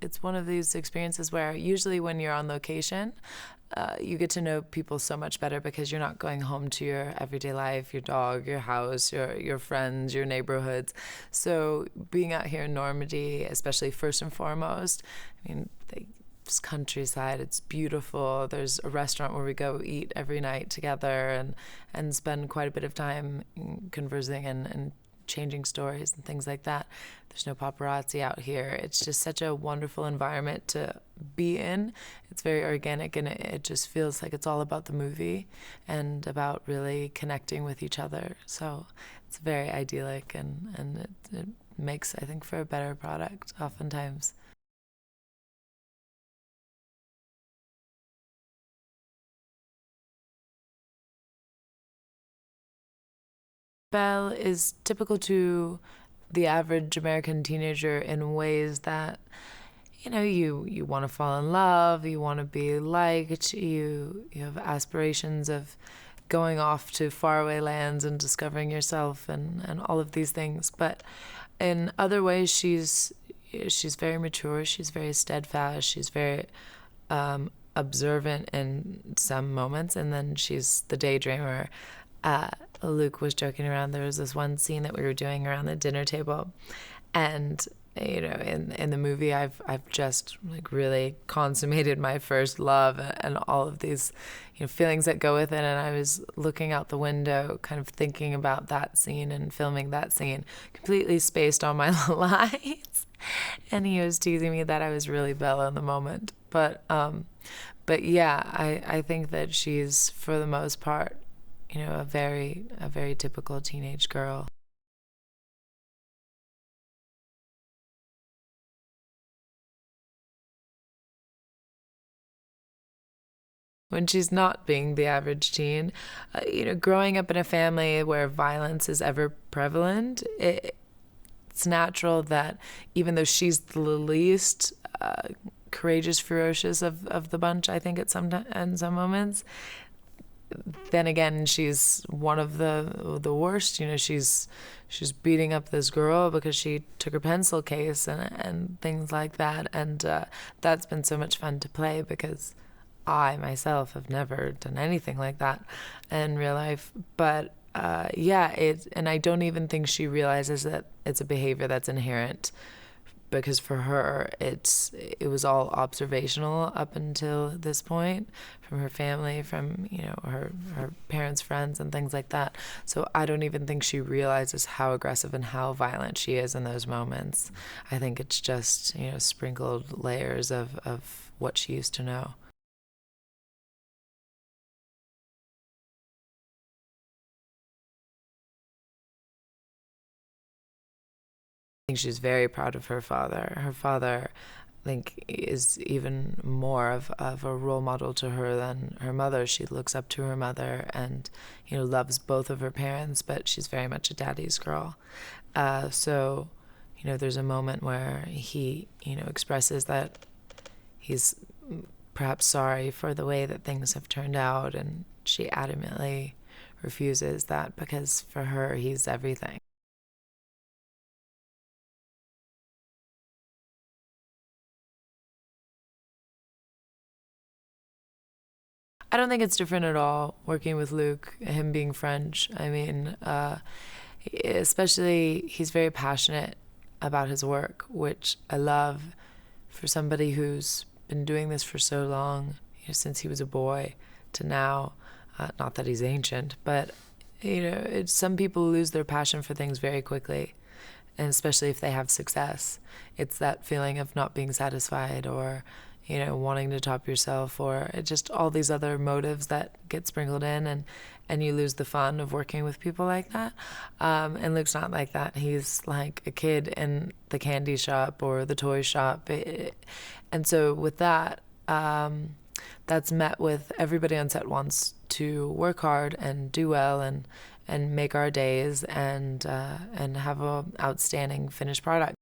it's one of these experiences where usually when you're on location, you get to know people so much better because you're not going home to your everyday life, your dog, your house, your friends, your neighborhoods. So being out here in Normandy, especially first and foremost, I mean, it's countryside, it's beautiful. There's a restaurant where we go eat every night together and spend quite a bit of time conversing and changing stories and things like that. There's no paparazzi out here. It's just such a wonderful environment to be in. It's very organic, and it just feels like it's all about the movie and about really connecting with each other. So it's very idyllic, and it makes, I think, for a better product oftentimes. Belle is typical to the average American teenager in ways that, you want to fall in love, you want to be liked, you have aspirations of going off to faraway lands and discovering yourself and all of these things. But in other ways, she's very mature, she's very steadfast, she's very observant in some moments, and then she's the daydreamer. Luke was joking around. There was this one scene that we were doing around the dinner table, and in the movie, I've just like really consummated my first love and all of these feelings that go with it. And I was looking out the window, kind of thinking about that scene and filming that scene, completely spaced on my lines. And he was teasing me that I was really Bella in the moment. But yeah, I think that she's, for the most part, a very typical teenage girl. When she's not being the average teen, growing up in a family where violence is ever prevalent, it's natural that even though she's the least courageous, ferocious of the bunch, I think in some moments, then again, she's one of the worst. She's beating up this girl because she took her pencil case and things like that. And that's been so much fun to play because I myself have never done anything like that in real life. But yeah, and I don't even think she realizes that it's a behavior that's inherent, because for her it was all observational up until this point, from her family, from her parents, friends, and things like that. So I don't even think she realizes how aggressive and how violent she is in those moments. I think it's just sprinkled layers of what she used to know. I think she's very proud of her father. Her father, I think, is even more of a role model to her than her mother. She looks up to her mother and, loves both of her parents, but she's very much a daddy's girl. So, there's a moment where he, expresses that he's perhaps sorry for the way that things have turned out, and she adamantly refuses that because for her, he's everything. I don't think it's different at all working with Luke, him being French. I mean, especially he's very passionate about his work, which I love for somebody who's been doing this for so long, since he was a boy to now. Not that he's ancient, but some people lose their passion for things very quickly, and especially if they have success. It's that feeling of not being satisfied, or wanting to top yourself, or just all these other motives that get sprinkled in, and you lose the fun of working with people like that. And Luke's not like that. He's like a kid in the candy shop or the toy shop. And so with that, that's met with everybody on set wants to work hard and do well and make our days and have a outstanding finished product.